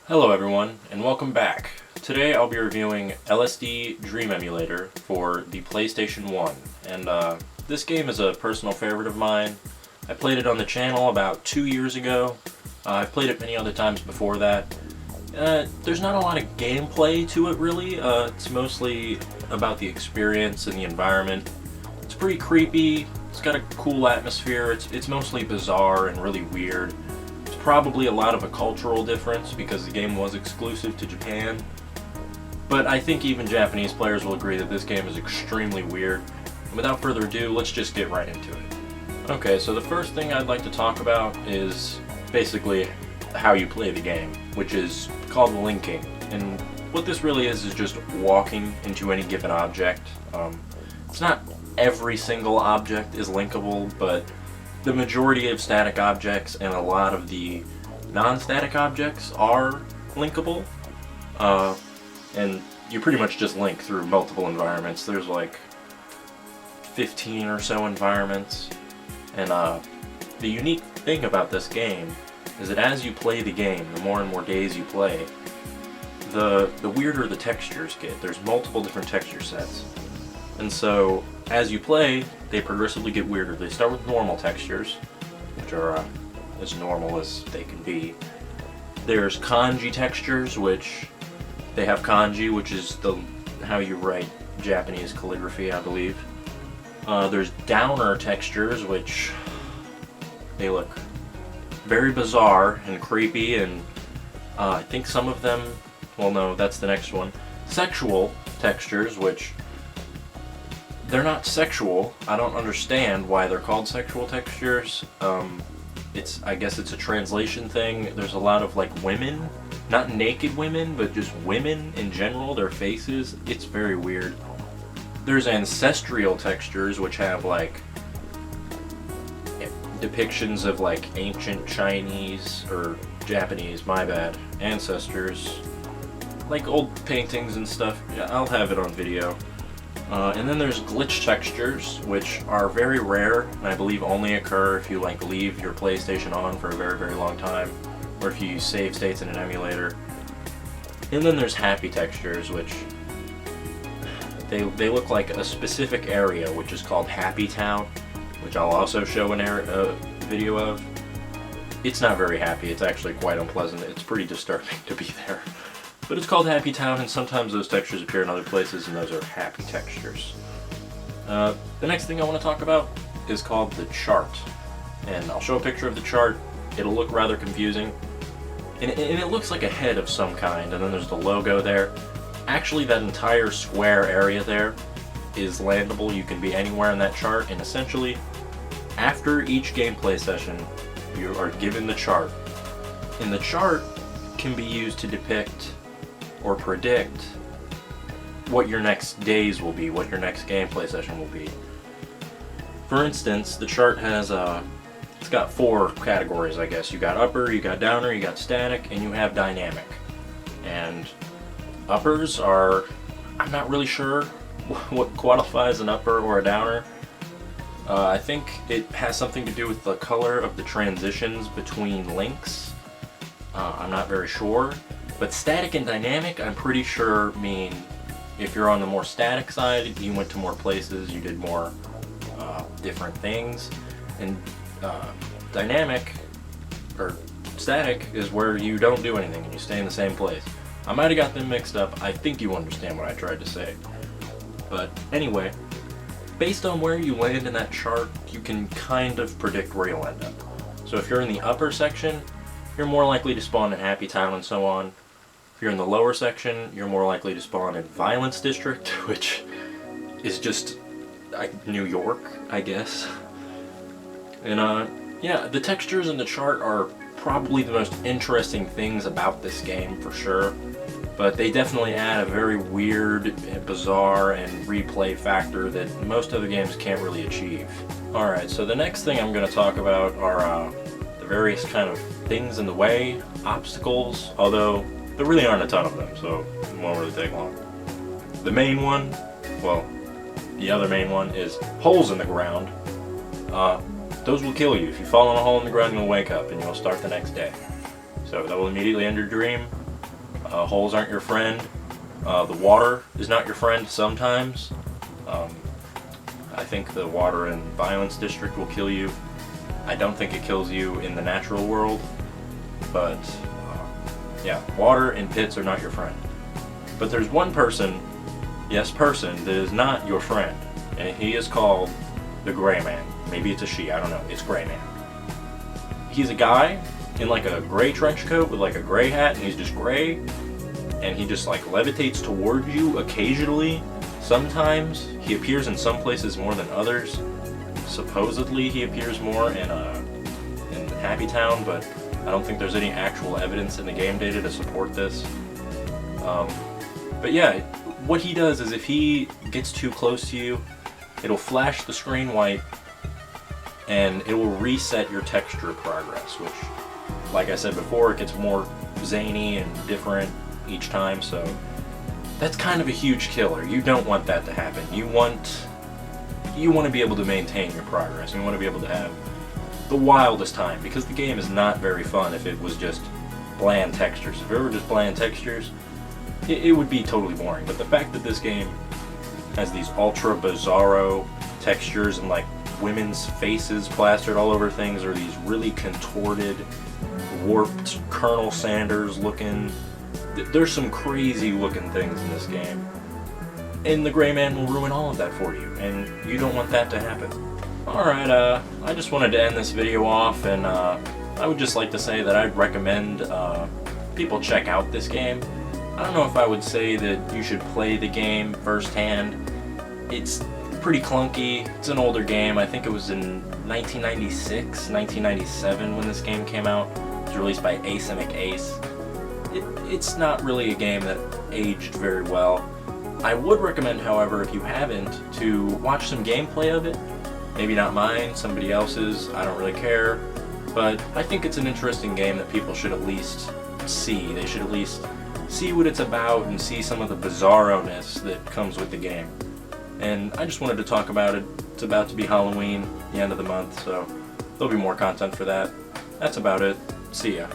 Hello everyone, and welcome back. Today I'll be reviewing LSD Dream Emulator for the PlayStation 1, and this game is a personal favorite of mine. I played it on the channel about 2 years ago. I've played it many other times before that. There's not a lot of gameplay to it really. It's mostly about the experience and the environment. It's pretty creepy, it's got a cool atmosphere, it's mostly bizarre and really weird. Probably a lot of a cultural difference because the game was exclusive to Japan, but I think even Japanese players will agree that this game is extremely weird. And without further ado, let's just get right into it. Okay, so the first thing I'd like to talk about is basically how you play the game, which is called linking. And what this really is just walking into any given object. It's not every single object is linkable, but the majority of static objects and a lot of the non-static objects are linkable, and you pretty much just link through multiple environments. There's like 15 or so environments, and the unique thing about this game is that as you play the game, the more and more days you play, the weirder the textures get. There's multiple different texture sets, and so as you play, they progressively get weirder. They start with normal textures, which are as normal as they can be. There's kanji textures, which they have kanji, which is how you write Japanese calligraphy, I believe. There's downer textures, which they look very bizarre and creepy, and I think some of them, well no, that's the next one. Sexual textures, which they're not sexual. I don't understand why they're called sexual textures. I guess it's a translation thing. There's a lot of like women, not naked women, but just women in general, their faces. It's very weird. There's ancestral textures, which have like depictions of like ancient Chinese or Japanese, my bad, ancestors, like old paintings and stuff. Yeah, I'll have it on video. And then there's glitch textures, which are very rare, and I believe only occur if you like leave your PlayStation on for a very, very long time, or if you use save states in an emulator. And then there's happy textures, which they look like a specific area, which is called Happy Town, which I'll also show a video of. It's not very happy. It's actually quite unpleasant. It's pretty disturbing to be there. But it's called Happy Town, and sometimes those textures appear in other places, and those are happy textures. The next thing I want to talk about is called the chart. And I'll show a picture of the chart. It'll look rather confusing. And it looks like a head of some kind, and then there's the logo there. Actually, that entire square area there is landable. You can be anywhere in that chart, and essentially, after each gameplay session, you are given the chart. And the chart can be used to depict or predict what your next days will be, what your next gameplay session will be. For instance, the chart has it's got 4 categories, I guess. You got upper, you got downer, you got static, and you have dynamic. And uppers are, I'm not really sure what qualifies an upper or a downer. I think it has something to do with the color of the transitions between links. I'm not very sure. But static and dynamic, I'm pretty sure mean if you're on the more static side, you went to more places, you did more different things. And dynamic, or static, is where you don't do anything and you stay in the same place. I might have got them mixed up. I think you understand what I tried to say. But anyway, based on where you land in that chart, you can kind of predict where you'll end up. So if you're in the upper section, you're more likely to spawn in Happy Town and so on. If you're in the lower section, you're more likely to spawn in Violence District, which is just New York, I guess. And yeah, the textures in the chart are probably the most interesting things about this game for sure, but they definitely add a very weird, bizarre, and replay factor that most other games can't really achieve. Alright, so the next thing I'm going to talk about are the various kind of things in the way, obstacles, although there really aren't a ton of them, so it won't really take long. The main one, well, the other main one is holes in the ground. Those will kill you. If you fall in a hole in the ground, you'll wake up and you'll start the next day. So that will immediately end your dream. Holes aren't your friend. The water is not your friend sometimes. I think the water in Violence District will kill you. I don't think it kills you in the natural world, but yeah, water and pits are not your friend. But there's one person, yes person, that is not your friend, and he is called the Gray Man. Maybe it's a she, I don't know, it's Gray Man. He's a guy in like a gray trench coat with like a gray hat, and he's just gray, and he just like levitates toward you occasionally. Sometimes he appears in some places more than others. Supposedly he appears more in Happy Town, but I don't think there's any actual evidence in the game data to support this. But yeah, what he does is if he gets too close to you, it'll flash the screen white and it will reset your texture progress, which, like I said before, it gets more zany and different each time, so that's kind of a huge killer. You don't want that to happen. You want to be able to maintain your progress. You want to be able to have the wildest time, because the game is not very fun if it was just bland textures. If it were just bland textures, it would be totally boring. But the fact that this game has these ultra bizarro textures and like women's faces plastered all over things, or these really contorted, warped Colonel Sanders looking, there's some crazy looking things in this game. And the Gray Man will ruin all of that for you, and you don't want that to happen. Alright, I just wanted to end this video off, and I would just like to say that I'd recommend people check out this game. I don't know if I would say that you should play the game firsthand. It's pretty clunky. It's an older game. I think it was in 1996, 1997 when this game came out. It was released by Asemic Ace. It's not really a game that aged very well. I would recommend, however, if you haven't, to watch some gameplay of it. Maybe not mine, somebody else's, I don't really care. But I think it's an interesting game that people should at least see. They should at least see what it's about and see some of the bizarro-ness that comes with the game. And I just wanted to talk about it. It's about to be Halloween, the end of the month, so there'll be more content for that. That's about it. See ya.